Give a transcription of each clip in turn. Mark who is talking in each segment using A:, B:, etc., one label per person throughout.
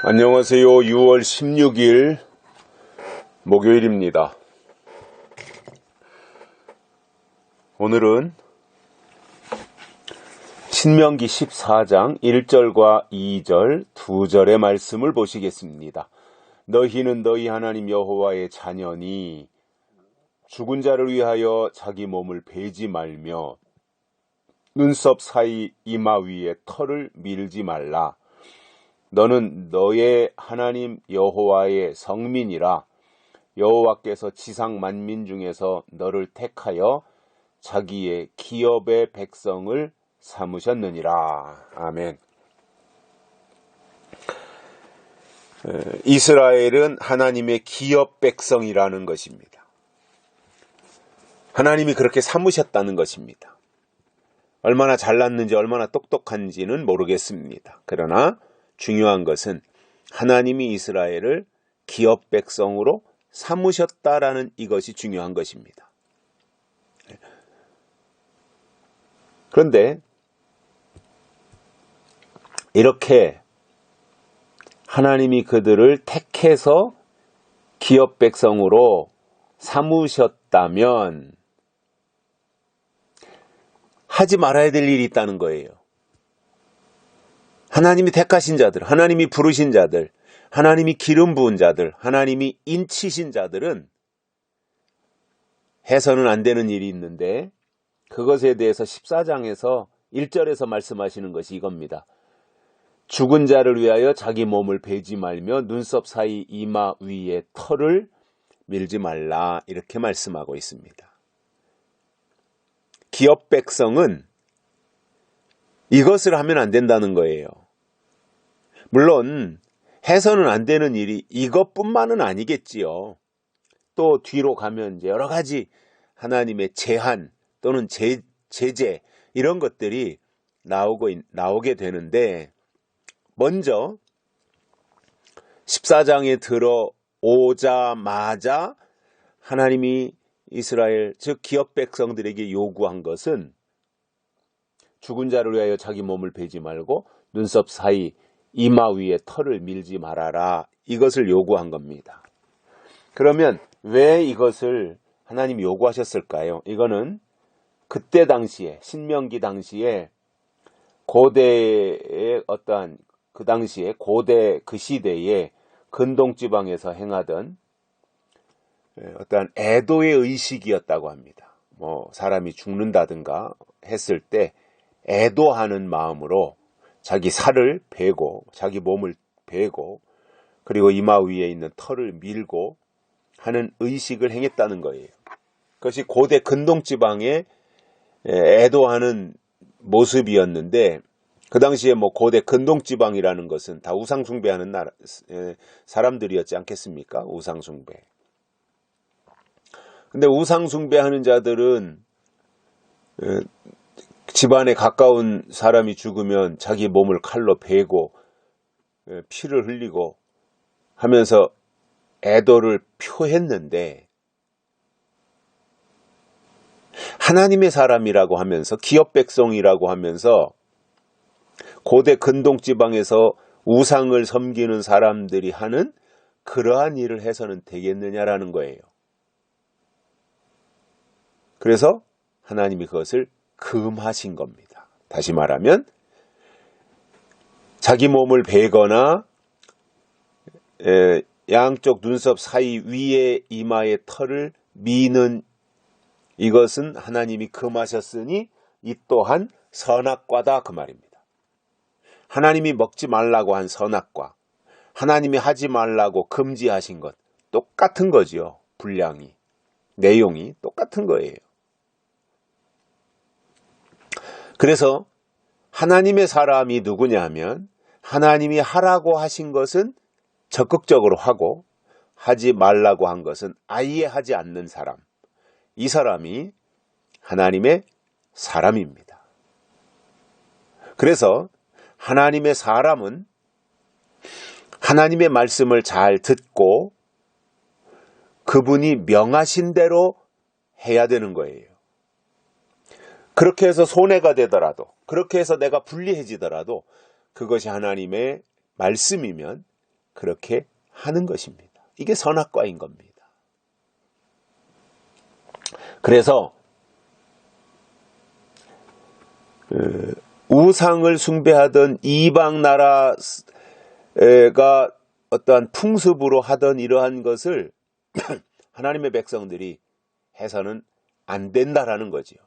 A: 안녕하세요. 6월 16일 목요일입니다. 오늘은 신명기 14장 1절과 2절, 2절의 말씀을 보시겠습니다. 너희는 너희 하나님 여호와의 자녀니 죽은 자를 위하여 자기 몸을 베지 말며 눈썹 사이 이마 위에 털을 밀지 말라. 너는 너의 하나님 여호와의 성민이라. 여호와께서 지상 만민 중에서 너를 택하여 자기의 기업의 백성을 삼으셨느니라. 아멘. 이스라엘은 하나님의 기업 백성이라는 것입니다. 하나님이 그렇게 삼으셨다는 것입니다. 얼마나 잘났는지 얼마나 똑똑한지는 모르겠습니다. 그러나 중요한 것은 하나님이 이스라엘을 기업 백성으로 삼으셨다라는 이것이 중요한 것입니다. 그런데 이렇게 하나님이 그들을 택해서 기업 백성으로 삼으셨다면 하지 말아야 될 일이 있다는 거예요. 하나님이 택하신 자들, 하나님이 부르신 자들, 하나님이 기름 부은 자들, 하나님이 인치신 자들은 해서는 안 되는 일이 있는데 그것에 대해서 14장에서 1절에서 말씀하시는 것이 이겁니다. 죽은 자를 위하여 자기 몸을 베지 말며 눈썹 사이 이마 위에 털을 밀지 말라, 이렇게 말씀하고 있습니다. 기업 백성은 이것을 하면 안 된다는 거예요. 물론 해서는 안 되는 일이 이것뿐만은 아니겠지요. 또 뒤로 가면 이제 여러 가지 하나님의 제한 또는 제재 이런 것들이 나오게 되는데, 먼저 14장에 들어오자마자 하나님이 이스라엘 즉 기업 백성들에게 요구한 것은 죽은 자를 위하여 자기 몸을 베지 말고 눈썹 사이 이마 위에 털을 밀지 말아라, 이것을 요구한 겁니다. 그러면 왜 이것을 하나님이 요구하셨을까요? 이거는 그때 당시에 신명기 당시에 고대의 어떠한 그 당시에 고대 그 시대에 근동지방에서 행하던 어떠한 애도의 의식이었다고 합니다. 사람이 죽는다든가 했을 때 애도하는 마음으로 자기 살을 베고 자기 몸을 베고 그리고 이마 위에 있는 털을 밀고 하는 의식을 행했다는 거예요. 그것이 고대 근동지방에 애도하는 모습이었는데, 그 당시에 고대 근동지방이라는 것은 다 우상숭배하는 사람들이었지 않겠습니까? 우상숭배. 근데 우상숭배하는 자들은 집안에 가까운 사람이 죽으면 자기 몸을 칼로 베고 피를 흘리고 하면서 애도를 표했는데, 하나님의 사람이라고 하면서 기업 백성이라고 하면서 고대 근동지방에서 우상을 섬기는 사람들이 하는 그러한 일을 해서는 되겠느냐라는 거예요. 그래서 하나님이 그것을 금하신 겁니다. 다시 말하면 자기 몸을 베거나 양쪽 눈썹 사이 위에 이마의 털을 미는 이것은 하나님이 금하셨으니 이 또한 선악과다, 그 말입니다. 하나님이 먹지 말라고 한 선악과, 하나님이 하지 말라고 금지하신 것 똑같은 거지요. 분량이, 내용이 똑같은 거예요. 그래서 하나님의 사람이 누구냐 하면 하나님이 하라고 하신 것은 적극적으로 하고 하지 말라고 한 것은 아예 하지 않는 사람, 이 사람이 하나님의 사람입니다. 그래서 하나님의 사람은 하나님의 말씀을 잘 듣고 그분이 명하신 대로 해야 되는 거예요. 그렇게 해서 손해가 되더라도, 그렇게 해서 내가 불리해지더라도 그것이 하나님의 말씀이면 그렇게 하는 것입니다. 이게 선악과인 겁니다. 그래서 우상을 숭배하던 이방 나라가 어떠한 풍습으로 하던 이러한 것을 하나님의 백성들이 해서는 안 된다라는 거지요.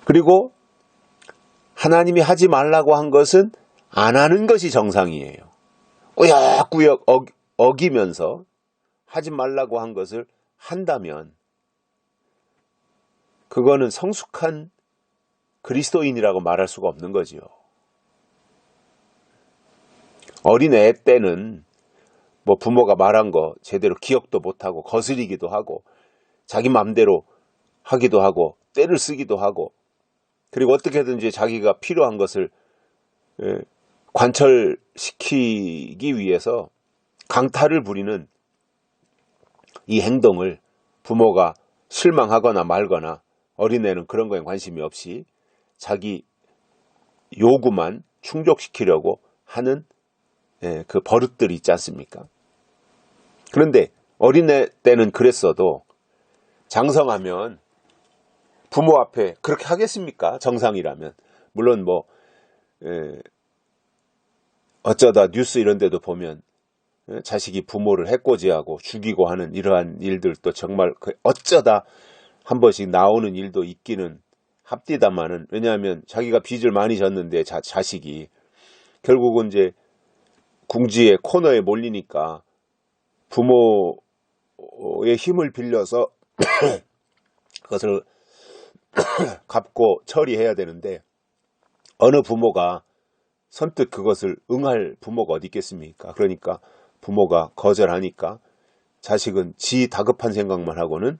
A: 그리고 하나님이 하지 말라고 한 것은 안 하는 것이 정상이에요. 꾸역꾸역 어기면서 하지 말라고 한 것을 한다면 그거는 성숙한 그리스도인이라고 말할 수가 없는 거지요. 어린애 때는 뭐 부모가 말한 거 제대로 기억도 못하고 거스리기도 하고 자기 마음대로 하기도 하고 때를 쓰기도 하고 그리고 어떻게든지 자기가 필요한 것을 관철시키기 위해서 강탈을 부리는 이 행동을 부모가 실망하거나 말거나 어린애는 그런 거에 관심이 없이 자기 요구만 충족시키려고 하는 그 버릇들이 있지 않습니까? 그런데 어린애 때는 그랬어도 장성하면 부모 앞에 그렇게 하겠습니까? 정상이라면. 물론 뭐 어쩌다 뉴스 이런 데도 보면 자식이 부모를 해코지하고 죽이고 하는 이러한 일들도 정말 어쩌다 한 번씩 나오는 일도 있기는 합디다마는 왜냐하면 자기가 빚을 많이 졌는데 자식이 결국은 이제 궁지에 코너에 몰리니까 부모의 힘을 빌려서 그것을 갚고 처리해야 되는데 어느 부모가 선뜻 그것을 응할 부모가 어디 있겠습니까? 그러니까 부모가 거절하니까 자식은 지 다급한 생각만 하고는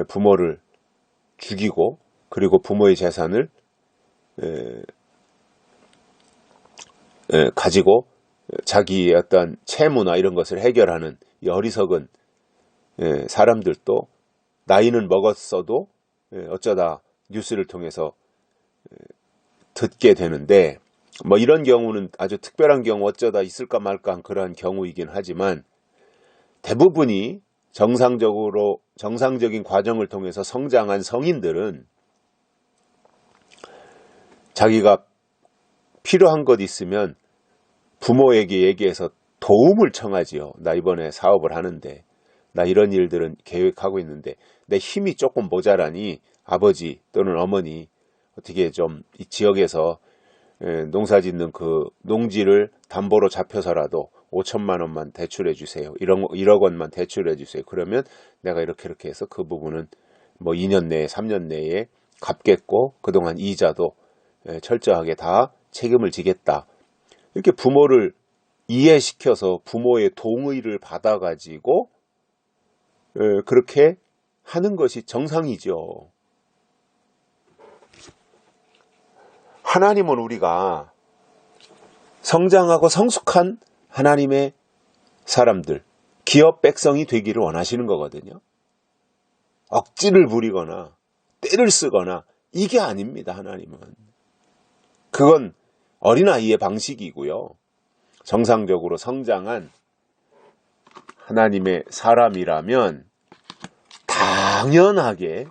A: 부모를 죽이고 그리고 부모의 재산을 가지고 자기의 어떤 채무나 이런 것을 해결하는 이 어리석은 사람들도 나이는 먹었어도 어쩌다 뉴스를 통해서 듣게 되는데 뭐 이런 경우는 아주 특별한 경우 어쩌다 있을까 말까 한 그러한 경우이긴 하지만 대부분이 정상적인 과정을 통해서 성장한 성인들은 자기가 필요한 것 있으면 부모에게 얘기해서 도움을 청하지요. 나 이번에 사업을 하는데 나 이런 일들은 계획하고 있는데 내 힘이 조금 모자라니 아버지 또는 어머니 어떻게 좀 이 지역에서 농사 짓는 그 농지를 담보로 잡혀서라도 5천만 원만 대출해 주세요. 1억 원만 대출해 주세요. 그러면 내가 이렇게 해서 그 부분은 뭐 2년 내에 3년 내에 갚겠고 그동안 이자도 철저하게 다 책임을 지겠다. 이렇게 부모를 이해시켜서 부모의 동의를 받아가지고 그렇게 하는 것이 정상이죠. 하나님은 우리가 성장하고 성숙한 하나님의 사람들, 기업 백성이 되기를 원하시는 거거든요. 억지를 부리거나 때를 쓰거나 이게 아닙니다. 하나님은. 그건 어린아이의 방식이고요. 정상적으로 성장한 하나님의 사람이라면 당연하게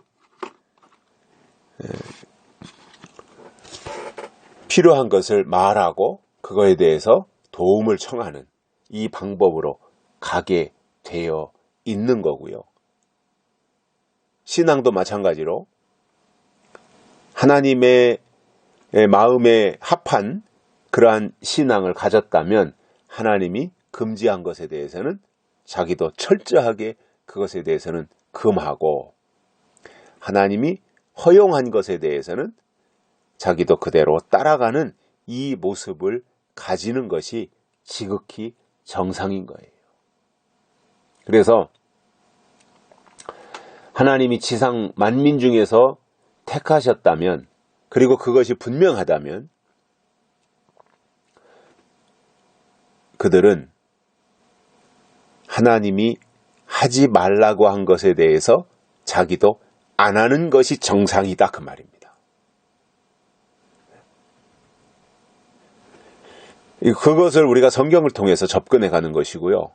A: 필요한 것을 말하고 그거에 대해서 도움을 청하는 이 방법으로 가게 되어 있는 거고요. 신앙도 마찬가지로 하나님의 마음에 합한 그러한 신앙을 가졌다면 하나님이 금지한 것에 대해서는 자기도 철저하게 그것에 대해서는 금하고 하나님이 허용한 것에 대해서는 자기도 그대로 따라가는 이 모습을 가지는 것이 지극히 정상인 거예요. 그래서 하나님이 지상 만민 중에서 택하셨다면 그리고 그것이 분명하다면 그들은 하나님이 하지 말라고 한 것에 대해서 자기도 안 하는 것이 정상이다 그 말입니다. 그것을 우리가 성경을 통해서 접근해 가는 것이고요.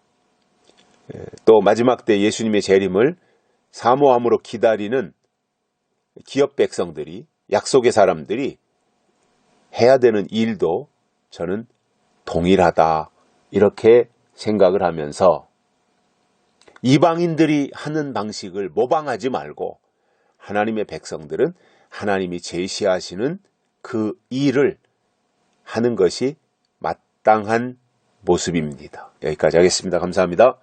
A: 또 마지막 때 예수님의 재림을 사모함으로 기다리는 기업 백성들이, 약속의 사람들이 해야 되는 일도 저는 동일하다, 이렇게 생각을 하면서 이방인들이 하는 방식을 모방하지 말고 하나님의 백성들은 하나님이 제시하시는 그 일을 하는 것이 마땅한 모습입니다. 여기까지 하겠습니다. 감사합니다.